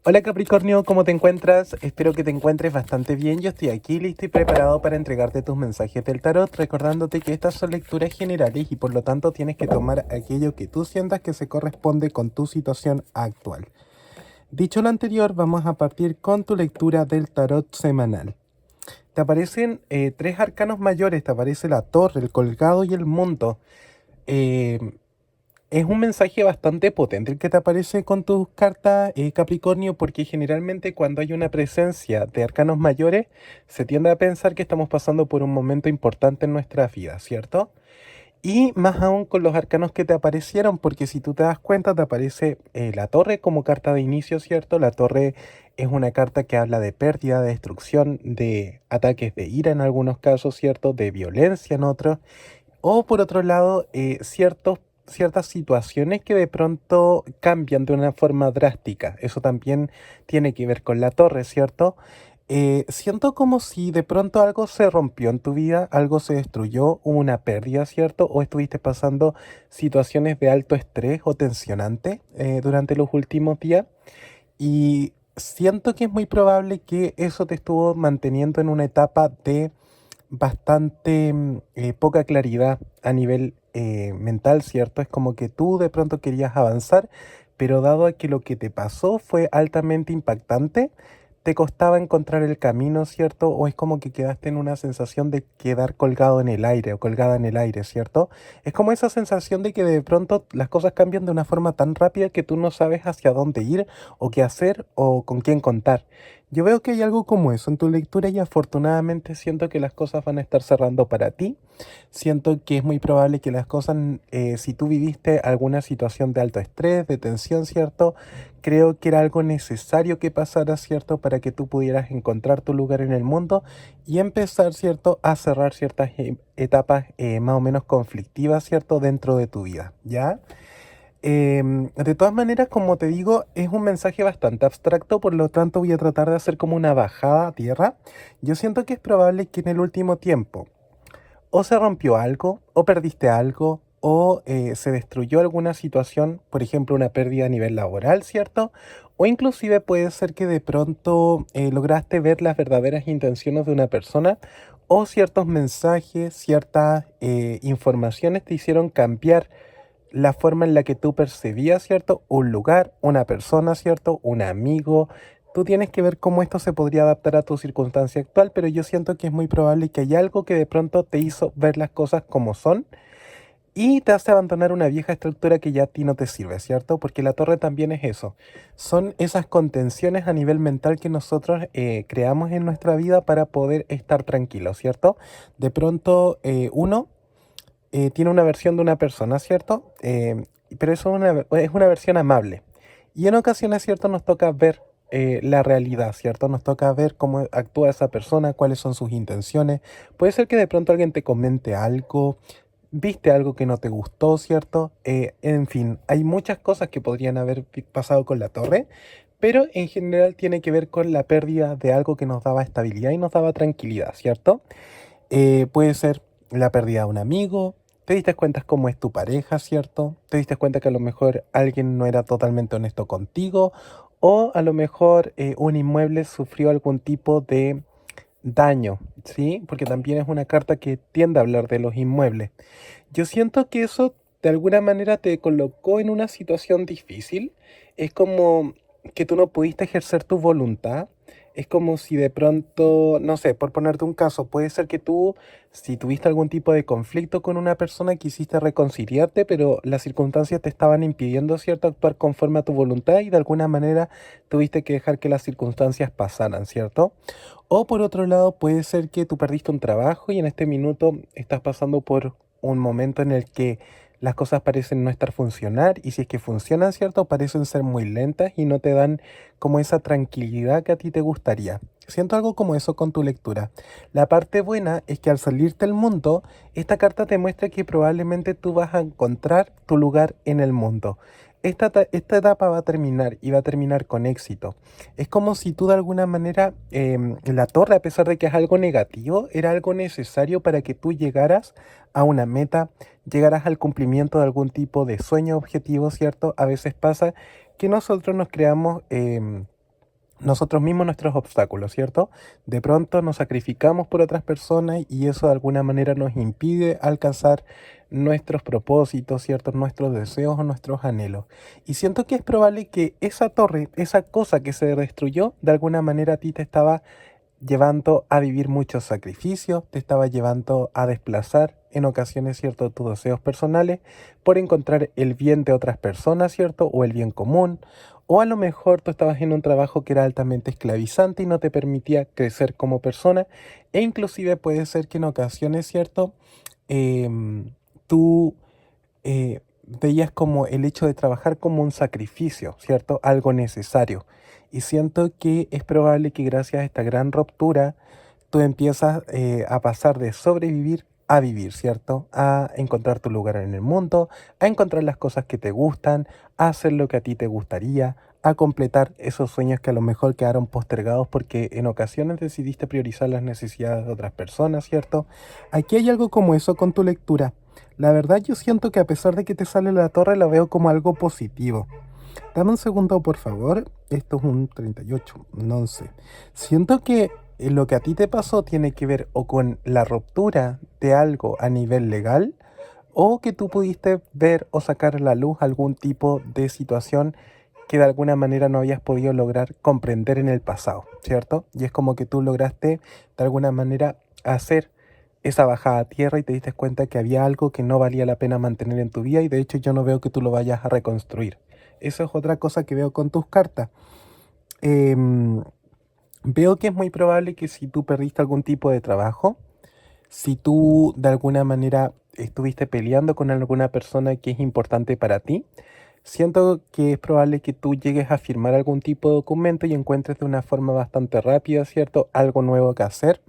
Hola Capricornio, ¿cómo te encuentras? Espero que te encuentres bastante bien. Yo estoy aquí listo y preparado para entregarte tus mensajes del tarot, recordándote que estas son lecturas generales y por lo tanto tienes que tomar aquello que tú sientas que se corresponde con tu situación actual. Dicho lo anterior, vamos a partir con tu lectura del tarot semanal. Te aparecen tres arcanos mayores, te aparece la torre, el colgado y el mundo. Eh, es un mensaje bastante potente el que te aparece con tus cartas, Capricornio, porque generalmente cuando hay una presencia de arcanos mayores, se tiende a pensar que estamos pasando por un momento importante en nuestra vida, ¿cierto? Y más aún con los arcanos que te aparecieron, porque si tú te das cuenta, te aparece la torre como carta de inicio, ¿cierto? La torre es una carta que habla de pérdida, de destrucción, de ataques de ira en algunos casos, ¿cierto? De violencia en otros. O por otro lado, ciertas situaciones que de pronto cambian de una forma drástica. Eso también tiene que ver con la torre, ¿cierto? Siento como si de pronto algo se rompió en tu vida, algo se destruyó, hubo una pérdida, ¿cierto? O estuviste pasando situaciones de alto estrés o tensionante durante los últimos días. Y siento que es muy probable que eso te estuvo manteniendo en una etapa de bastante poca claridad a nivel mental, ¿cierto? Es como que tú de pronto querías avanzar, pero dado a que lo que te pasó fue altamente impactante, te costaba encontrar el camino, ¿cierto? O es como que quedaste en una sensación de quedar colgado en el aire o colgada en el aire, ¿cierto? Es como esa sensación de que de pronto las cosas cambian de una forma tan rápida que tú no sabes hacia dónde ir o qué hacer o con quién contar. Yo veo que hay algo como eso en tu lectura y afortunadamente siento que las cosas van a estar cerrando para ti. Siento que es muy probable que las cosas, si tú viviste alguna situación de alto estrés, de tensión, ¿cierto? Creo que era algo necesario que pasara, ¿cierto? Para que tú pudieras encontrar tu lugar en el mundo y empezar, ¿cierto? A cerrar ciertas etapas más o menos conflictivas, ¿cierto? Dentro de tu vida, ¿ya? De todas maneras, como te digo, es un mensaje bastante abstracto, por lo tanto voy a tratar de hacer como una bajada a tierra. Yo siento que es probable que en el último tiempo o se rompió algo, o perdiste algo, o se destruyó alguna situación, por ejemplo, una pérdida a nivel laboral, ¿cierto? O inclusive puede ser que de pronto lograste ver las verdaderas intenciones de una persona o ciertos mensajes, ciertas informaciones te hicieron cambiar la forma en la que tú percibías, ¿cierto? Un lugar, una persona, ¿cierto? Un amigo. Tú tienes que ver cómo esto se podría adaptar a tu circunstancia actual, pero yo siento que es muy probable que hay algo que de pronto te hizo ver las cosas como son y te hace abandonar una vieja estructura que ya a ti no te sirve, ¿cierto? Porque la torre también es eso. Son esas contenciones a nivel mental que nosotros creamos en nuestra vida para poder estar tranquilos, ¿cierto? De pronto uno tiene una versión de una persona, ¿cierto? Pero eso es una versión amable. Y en ocasiones, ¿cierto? Nos toca ver la realidad, ¿cierto? Nos toca ver cómo actúa esa persona, cuáles son sus intenciones. Puede ser que de pronto alguien te comente algo, viste algo que no te gustó, ¿cierto? En fin, hay muchas cosas que podrían haber pasado con la torre, pero en general tiene que ver con la pérdida de algo que nos daba estabilidad y nos daba tranquilidad, ¿cierto? Puede ser la pérdida de un amigo, te diste cuenta cómo es tu pareja, ¿cierto? Te diste cuenta que a lo mejor alguien no era totalmente honesto contigo o a lo mejor un inmueble sufrió algún tipo de daño, ¿sí? Porque también es una carta que tiende a hablar de los inmuebles. Yo siento que eso de alguna manera te colocó en una situación difícil. Es como que tú no pudiste ejercer tu voluntad. Es como si de pronto, no sé, por ponerte un caso, puede ser que tú, si tuviste algún tipo de conflicto con una persona, quisiste reconciliarte, pero las circunstancias te estaban impidiendo, ¿cierto?, actuar conforme a tu voluntad y de alguna manera tuviste que dejar que las circunstancias pasaran, ¿cierto? O por otro lado, puede ser que tú perdiste un trabajo y en este minuto estás pasando por un momento en el que las cosas parecen no estar funcionar y si es que funcionan, ¿cierto? Parecen ser muy lentas y no te dan como esa tranquilidad que a ti te gustaría. Siento algo como eso con tu lectura. La parte buena es que al salirte al mundo, esta carta te muestra que probablemente tú vas a encontrar tu lugar en el mundo. Esta etapa va a terminar y va a terminar con éxito. Es como si tú de alguna manera, la torre, a pesar de que es algo negativo, era algo necesario para que tú llegaras a una meta, llegaras al cumplimiento de algún tipo de sueño, objetivo, ¿cierto? A veces pasa que nosotros nos creamos nosotros mismos nuestros obstáculos, ¿cierto? De pronto nos sacrificamos por otras personas y eso de alguna manera nos impide alcanzar nuestros propósitos, ¿cierto? Nuestros deseos o nuestros anhelos. Y siento que es probable que esa torre, esa cosa que se destruyó, de alguna manera a ti te estaba llevando a vivir muchos sacrificios, te estaba llevando a desplazar en ocasiones, ¿cierto?, tus deseos personales por encontrar el bien de otras personas, ¿cierto?, o el bien común, o a lo mejor tú estabas en un trabajo que era altamente esclavizante y no te permitía crecer como persona, e inclusive puede ser que en ocasiones, ¿cierto?, em, tú veías como el hecho de trabajar como un sacrificio, ¿cierto? Algo necesario. Y siento que es probable que gracias a esta gran ruptura tú empiezas a pasar de sobrevivir a vivir, ¿cierto? A encontrar tu lugar en el mundo, a encontrar las cosas que te gustan, a hacer lo que a ti te gustaría, a completar esos sueños que a lo mejor quedaron postergados porque en ocasiones decidiste priorizar las necesidades de otras personas, ¿cierto? Aquí hay algo como eso con tu lectura. La verdad yo siento que a pesar de que te sale la torre, la veo como algo positivo. Dame un segundo, por favor. Esto es un 38, un 11. Siento que lo que a ti te pasó tiene que ver o con la ruptura de algo a nivel legal, o que tú pudiste ver o sacar a la luz algún tipo de situación que de alguna manera no habías podido lograr comprender en el pasado, ¿cierto? Y es como que tú lograste de alguna manera hacer esa bajada a tierra y te diste cuenta que había algo que no valía la pena mantener en tu vida y de hecho yo no veo que tú lo vayas a reconstruir. Eso es otra cosa que veo con tus cartas. Em, Veo que es muy probable que si tú perdiste algún tipo de trabajo, si tú de alguna manera estuviste peleando con alguna persona que es importante para ti, siento que es probable que tú llegues a firmar algún tipo de documento y encuentres de una forma bastante rápida, ¿cierto? Algo nuevo que hacer.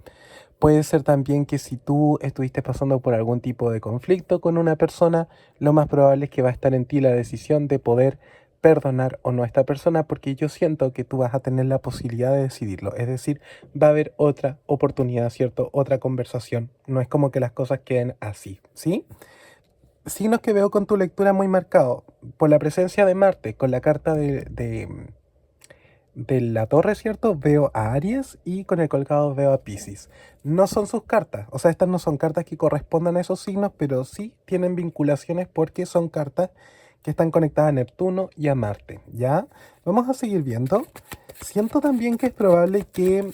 Puede ser también que si tú estuviste pasando por algún tipo de conflicto con una persona, lo más probable es que va a estar en ti la decisión de poder perdonar o no a esta persona, porque yo siento que tú vas a tener la posibilidad de decidirlo. Es decir, va a haber otra oportunidad, ¿cierto? Otra conversación. No es como que las cosas queden así, ¿sí? Signos que veo con tu lectura muy marcados por la presencia de Marte, con la carta de la torre, ¿cierto? Veo a Aries y con el colgado veo a Piscis. No son sus cartas, o sea, estas no son cartas que correspondan a esos signos, pero sí tienen vinculaciones porque son cartas que están conectadas a Neptuno y a Marte, ¿ya? Vamos a seguir viendo. Siento también que es probable que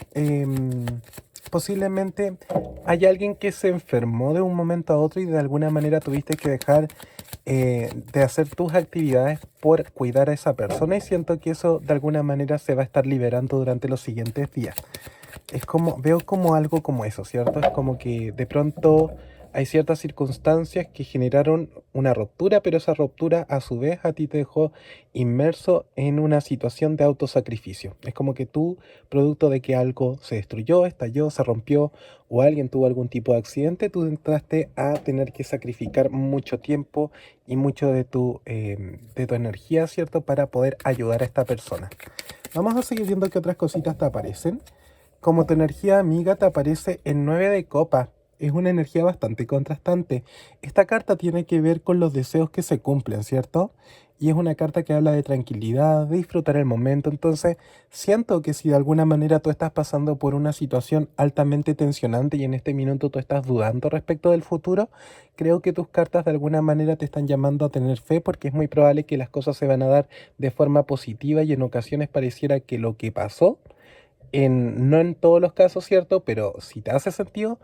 posiblemente haya alguien que se enfermó de un momento a otro y de alguna manera tuviste que dejar de hacer tus actividades por cuidar a esa persona y siento que eso de alguna manera se va a estar liberando durante los siguientes días. Es como, veo como algo como eso, ¿cierto? Es como que de pronto hay ciertas circunstancias que generaron una ruptura, pero esa ruptura a su vez a ti te dejó inmerso en una situación de autosacrificio. Es como que tú, producto de que algo se destruyó, estalló, se rompió o alguien tuvo algún tipo de accidente, tú entraste a tener que sacrificar mucho tiempo y mucho de tu energía, ¿cierto? Para poder ayudar a esta persona. Vamos a seguir viendo qué otras cositas te aparecen. Como tu energía amiga te aparece en 9 de copa. Es una energía bastante contrastante. Esta carta tiene que ver con los deseos que se cumplen, ¿cierto? Y es una carta que habla de tranquilidad, de disfrutar el momento. Entonces, siento que si de alguna manera tú estás pasando por una situación altamente tensionante y en este minuto tú estás dudando respecto del futuro, creo que tus cartas de alguna manera te están llamando a tener fe porque es muy probable que las cosas se van a dar de forma positiva y en ocasiones pareciera que lo que pasó no en todos los casos, ¿cierto? Pero si te hace sentido,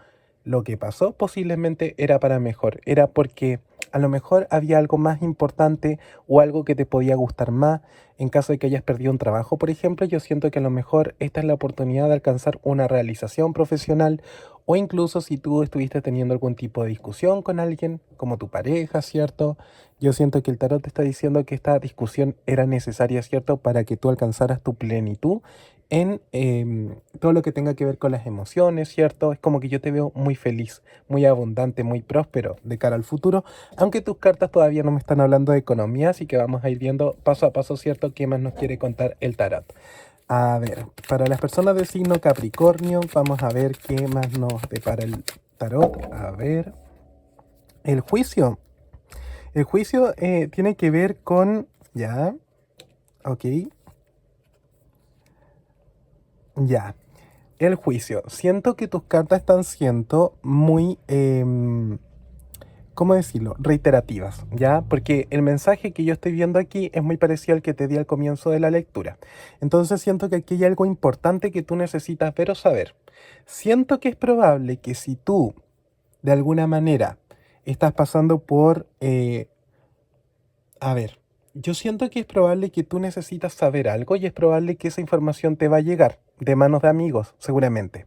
lo que pasó posiblemente era para mejor. Era porque a lo mejor había algo más importante o algo que te podía gustar más. En caso de que hayas perdido un trabajo, por ejemplo, yo siento que a lo mejor esta es la oportunidad de alcanzar una realización profesional o incluso si tú estuviste teniendo algún tipo de discusión con alguien, como tu pareja, ¿cierto? Yo siento que el tarot te está diciendo que esta discusión era necesaria, ¿cierto? Para que tú alcanzaras tu plenitud en todo lo que tenga que ver con las emociones, ¿cierto? Es como que yo te veo muy feliz, muy abundante, muy próspero de cara al futuro, aunque tus cartas todavía no me están hablando de economía, así que vamos a ir viendo paso a paso, ¿cierto? ¿Qué más nos quiere contar el tarot? A ver, para las personas de signo Capricornio, vamos a ver qué más nos depara el tarot. A ver, el juicio. El juicio tiene que ver con... Ya, ok. Ya. El juicio. Siento que tus cartas están siendo muy, ¿cómo decirlo? Reiterativas, ¿ya? Porque el mensaje que yo estoy viendo aquí es muy parecido al que te di al comienzo de la lectura. Entonces siento que aquí hay algo importante que tú necesitas ver o saber. Siento que es probable que si tú, de alguna manera, estás pasando por, a ver, yo siento que es probable que tú necesitas saber algo y es probable que esa información te va a llegar de manos de amigos, seguramente.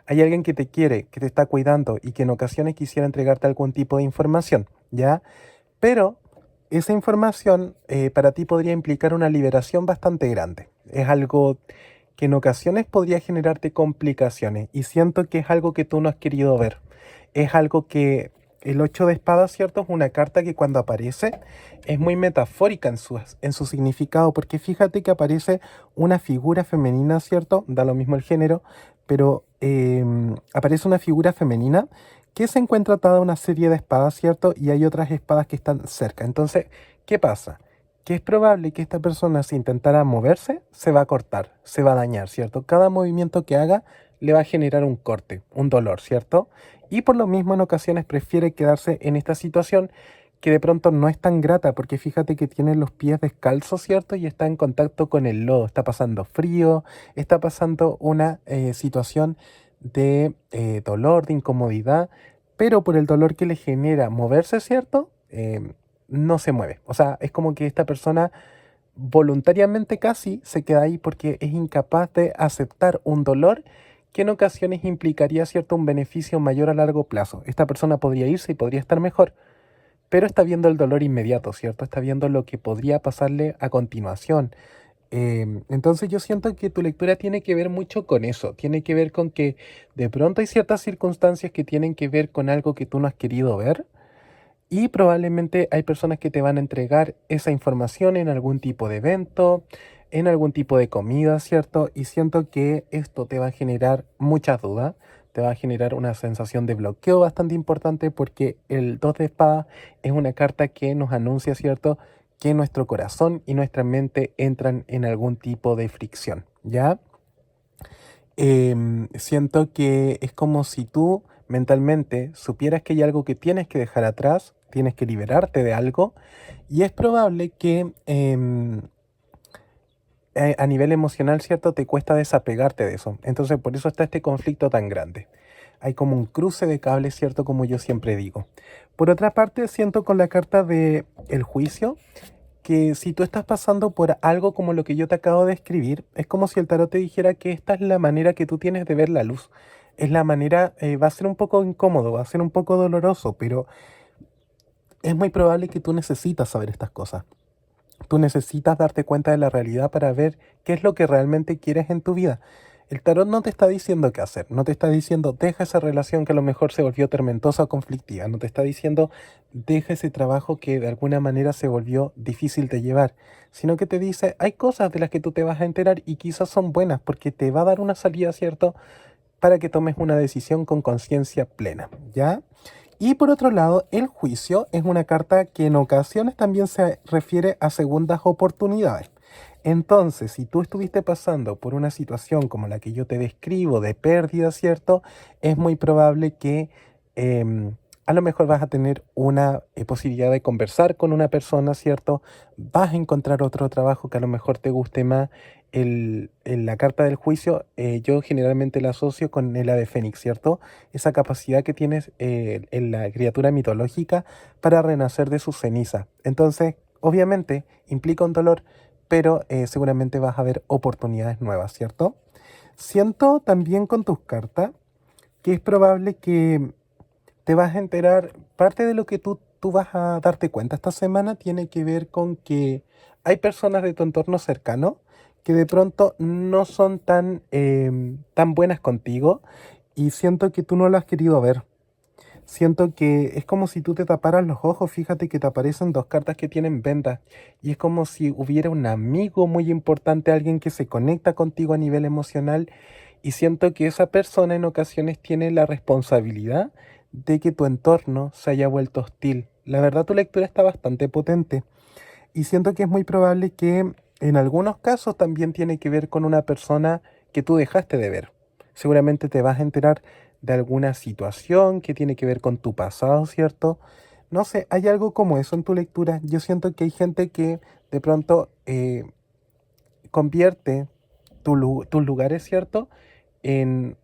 Hay alguien que te quiere, que te está cuidando y que en ocasiones quisiera entregarte algún tipo de información, ¿ya? Pero esa información para ti podría implicar una liberación bastante grande. Es algo que en ocasiones podría generarte complicaciones y siento que es algo que tú no has querido ver. Es algo que el 8 de espadas, ¿cierto? Es una carta que cuando aparece es muy metafórica en su significado, porque fíjate que aparece una figura femenina, ¿cierto? Da lo mismo el género, pero aparece una figura femenina que se encuentra atada a una serie de espadas, ¿cierto? Y hay otras espadas que están cerca. Entonces, ¿qué pasa? Que es probable que esta persona, si intentara moverse, se va a cortar, se va a dañar, ¿cierto? Cada movimiento que haga le va a generar un corte, un dolor, ¿cierto? Y por lo mismo en ocasiones prefiere quedarse en esta situación que de pronto no es tan grata, porque fíjate que tiene los pies descalzos, ¿cierto? Y está en contacto con el lodo, está pasando frío, está pasando una situación de dolor, de incomodidad, pero por el dolor que le genera moverse, ¿cierto? No se mueve. O sea, es como que esta persona voluntariamente casi se queda ahí porque es incapaz de aceptar un dolor que en ocasiones implicaría, ¿cierto?, un beneficio mayor a largo plazo. Esta persona podría irse y podría estar mejor, pero está viendo el dolor inmediato, ¿cierto? Está viendo lo que podría pasarle a continuación. Entonces yo siento que tu lectura tiene que ver mucho con eso, tiene que ver con que de pronto hay ciertas circunstancias que tienen que ver con algo que tú no has querido ver y probablemente hay personas que te van a entregar esa información en algún tipo de evento, en algún tipo de comida, ¿cierto? Y siento que esto te va a generar muchas dudas, te va a generar una sensación de bloqueo bastante importante porque el 2 de espada es una carta que nos anuncia, ¿cierto? Que nuestro corazón y nuestra mente entran en algún tipo de fricción, ¿ya? Siento que es como si tú mentalmente supieras que hay algo que tienes que dejar atrás, tienes que liberarte de algo, y es probable que a nivel emocional, ¿cierto? Te cuesta desapegarte de eso. Entonces, por eso está este conflicto tan grande. Hay como un cruce de cables, ¿cierto? Como yo siempre digo. Por otra parte, siento con la carta de el juicio que si tú estás pasando por algo como lo que yo te acabo de escribir, es como si el tarot te dijera que esta es la manera que tú tienes de ver la luz. Es la manera, va a ser un poco incómodo, va a ser un poco doloroso, pero es muy probable que tú necesitas saber estas cosas. Tú necesitas darte cuenta de la realidad para ver qué es lo que realmente quieres en tu vida. El tarot no te está diciendo qué hacer, no te está diciendo deja esa relación que a lo mejor se volvió tormentosa o conflictiva, no te está diciendo deja ese trabajo que de alguna manera se volvió difícil de llevar, sino que te dice hay cosas de las que tú te vas a enterar y quizás son buenas porque te va a dar una salida, ¿cierto? Para que tomes una decisión con conciencia plena, ¿ya? Y por otro lado, el juicio es una carta que en ocasiones también se refiere a segundas oportunidades. Entonces, si tú estuviste pasando por una situación como la que yo te describo de pérdida, ¿cierto? Es muy probable que a lo mejor vas a tener una posibilidad de conversar con una persona, ¿cierto? Vas a encontrar otro trabajo que a lo mejor te guste más. La carta del juicio, yo generalmente la asocio con el ave fénix, ¿cierto? Esa capacidad que tienes en la criatura mitológica para renacer de sus cenizas. Entonces, obviamente, implica un dolor, pero seguramente vas a ver oportunidades nuevas, ¿cierto? Siento también con tus cartas que es probable que te vas a enterar, parte de lo que tú vas a darte cuenta esta semana tiene que ver con que hay personas de tu entorno cercano que de pronto no son tan buenas contigo y siento que tú no lo has querido ver. Siento que es como si tú te taparas los ojos, fíjate que te aparecen dos cartas que tienen vendas y es como si hubiera un amigo muy importante, alguien que se conecta contigo a nivel emocional y siento que esa persona en ocasiones tiene la responsabilidad de que tu entorno se haya vuelto hostil. La verdad tu lectura está bastante potente y siento que es muy probable que en algunos casos también tiene que ver con una persona que tú dejaste de ver. Seguramente te vas a enterar de alguna situación que tiene que ver con tu pasado, ¿cierto? No sé, hay algo como eso en tu lectura. Yo siento que hay gente que de pronto convierte tus lugares, ¿cierto? En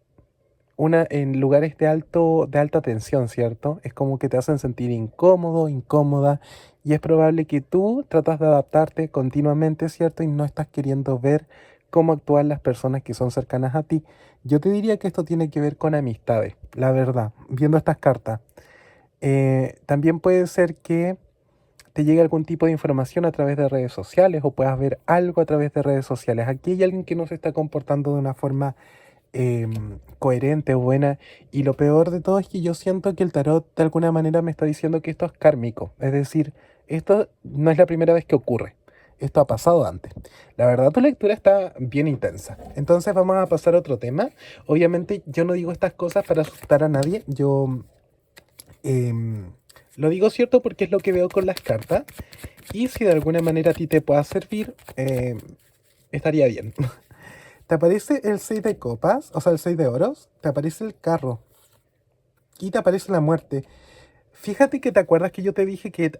en lugares de alta tensión, ¿cierto? Es como que te hacen sentir incómodo, incómoda, y es probable que tú tratas de adaptarte continuamente, ¿cierto? Y no estás queriendo ver cómo actúan las personas que son cercanas a ti. Yo te diría que esto tiene que ver con amistades, la verdad, viendo estas cartas. También puede ser que te llegue algún tipo de información a través de redes sociales o puedas ver algo a través de redes sociales. Aquí hay alguien que no se está comportando de una forma coherente o buena. Y lo peor de todo es que yo siento que el tarot de alguna manera me está diciendo que esto es kármico. Es decir, esto no es la primera vez que ocurre. Esto ha pasado antes. La verdad, tu lectura está bien intensa. Entonces vamos a pasar a otro tema. Obviamente yo no digo estas cosas para asustar a nadie. Yo em, lo digo cierto porque es lo que veo con las cartas. Y si de alguna manera a ti te pueda servir, estaría bien. Te aparece el 6 de copas, o sea, el 6 de oros, te aparece el carro y te aparece la muerte. Fíjate que te acuerdas que yo te dije que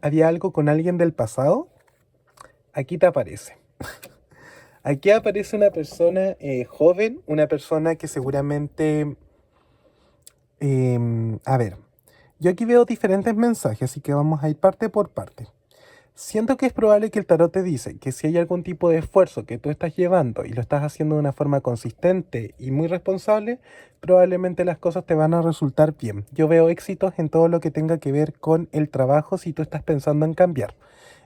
había algo con alguien del pasado. Aquí te aparece. Aquí aparece una persona joven, una persona que seguramente... a ver, yo aquí veo diferentes mensajes, así que vamos a ir parte por parte. Siento que es probable que el tarot te dice que si hay algún tipo de esfuerzo que tú estás llevando y lo estás haciendo de una forma consistente y muy responsable, probablemente las cosas te van a resultar bien. Yo veo éxitos en todo lo que tenga que ver con el trabajo si tú estás pensando en cambiar.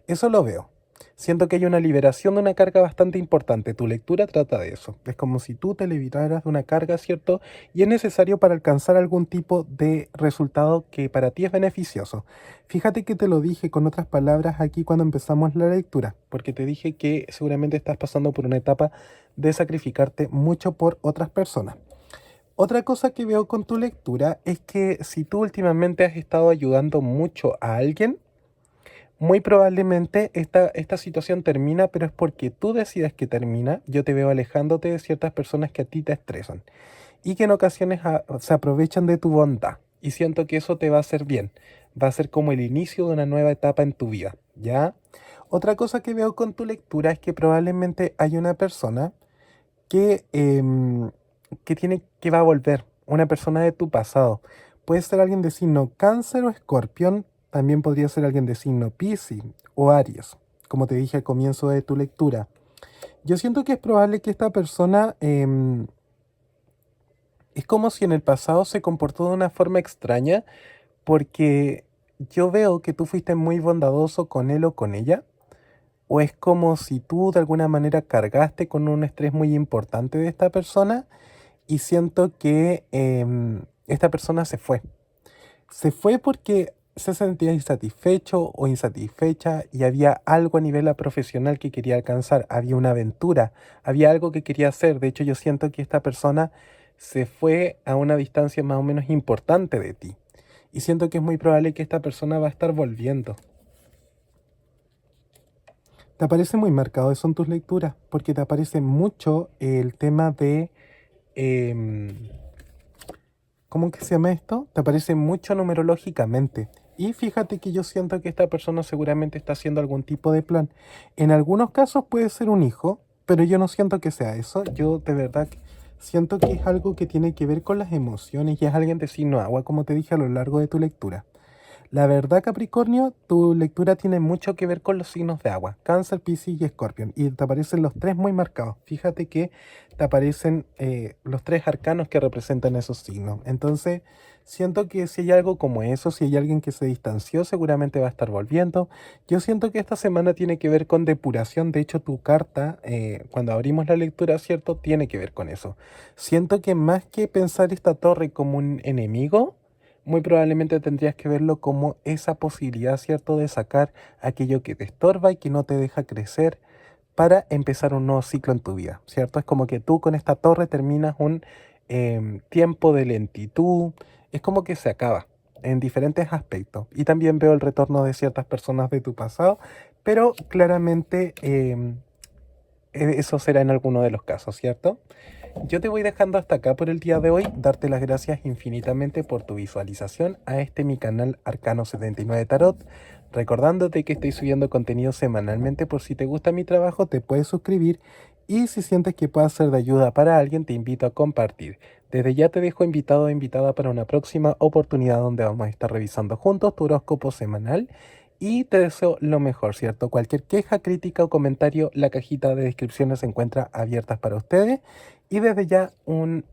Eso lo veo. Siento que hay una liberación de una carga bastante importante. Tu lectura trata de eso. Es como si tú te liberaras de una carga, ¿cierto? Y es necesario para alcanzar algún tipo de resultado que para ti es beneficioso. Fíjate que te lo dije con otras palabras aquí cuando empezamos la lectura, porque te dije que seguramente estás pasando por una etapa de sacrificarte mucho por otras personas. Otra cosa que veo con tu lectura es que si tú últimamente has estado ayudando mucho a alguien, muy probablemente esta situación termina, pero es porque tú decides que termina. Yo te veo alejándote de ciertas personas que a ti te estresan y que en ocasiones se aprovechan de tu bondad. Y siento que eso te va a hacer bien. Va a ser como el inicio de una nueva etapa en tu vida, ¿ya? Otra cosa que veo con tu lectura es que probablemente hay una persona que, que va a volver, una persona de tu pasado. Puede ser alguien de signo Cáncer o Escorpión, también podría ser alguien de signo Piscis o Aries, como te dije al comienzo de tu lectura. Yo siento que es probable que esta persona es como si en el pasado se comportó de una forma extraña, porque yo veo que tú fuiste muy bondadoso con él o con ella, o es como si tú de alguna manera cargaste con un estrés muy importante de esta persona y siento que esta persona se fue. Se fue porque se sentía insatisfecho o insatisfecha y había algo a nivel profesional que quería alcanzar, había una aventura, había algo que quería hacer. De hecho, yo siento que esta persona se fue a una distancia más o menos importante de ti. Y siento que es muy probable que esta persona va a estar volviendo. Te aparece muy marcado eso en tus lecturas, porque te aparece mucho el tema de... em, ¿cómo que se llama esto? Te aparece mucho numerológicamente. Y fíjate que yo siento que esta persona seguramente está haciendo algún tipo de plan. En algunos casos puede ser un hijo, pero yo no siento que sea eso. Yo de verdad siento que es algo que tiene que ver con las emociones y es alguien de signo agua, como te dije a lo largo de tu lectura. La verdad, Capricornio, tu lectura tiene mucho que ver con los signos de agua, Cáncer, Piscis y Escorpión, y te aparecen los tres muy marcados. Fíjate que te aparecen los tres arcanos que representan esos signos. Entonces, siento que si hay algo como eso, si hay alguien que se distanció, seguramente va a estar volviendo. Yo siento que esta semana tiene que ver con depuración. De hecho, tu carta, cuando abrimos la lectura, ¿cierto? Tiene que ver con eso. Siento que más que pensar esta torre como un enemigo, muy probablemente tendrías que verlo como esa posibilidad, ¿cierto?, de sacar aquello que te estorba y que no te deja crecer para empezar un nuevo ciclo en tu vida, ¿cierto? Es como que tú con esta torre terminas un tiempo de lentitud, es como que se acaba en diferentes aspectos. Y también veo el retorno de ciertas personas de tu pasado, pero claramente eso será en alguno de los casos, ¿cierto? Yo te voy dejando hasta acá por el día de hoy, darte las gracias infinitamente por tu visualización a este mi canal Arcano79 Tarot, recordándote que estoy subiendo contenido semanalmente. Por si te gusta mi trabajo te puedes suscribir y si sientes que pueda ser de ayuda para alguien te invito a compartir. Desde ya te dejo invitado o invitada para una próxima oportunidad donde vamos a estar revisando juntos tu horóscopo semanal. Y te deseo lo mejor, ¿cierto? Cualquier queja, crítica o comentario, la cajita de descripciones se encuentra abierta para ustedes. Y desde ya un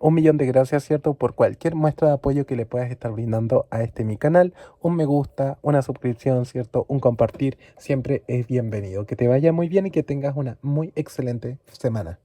millón de gracias, ¿cierto? Por cualquier muestra de apoyo que le puedas estar brindando a este mi canal. Un me gusta, una suscripción, ¿cierto? Un compartir, siempre es bienvenido. Que te vaya muy bien y que tengas una muy excelente semana.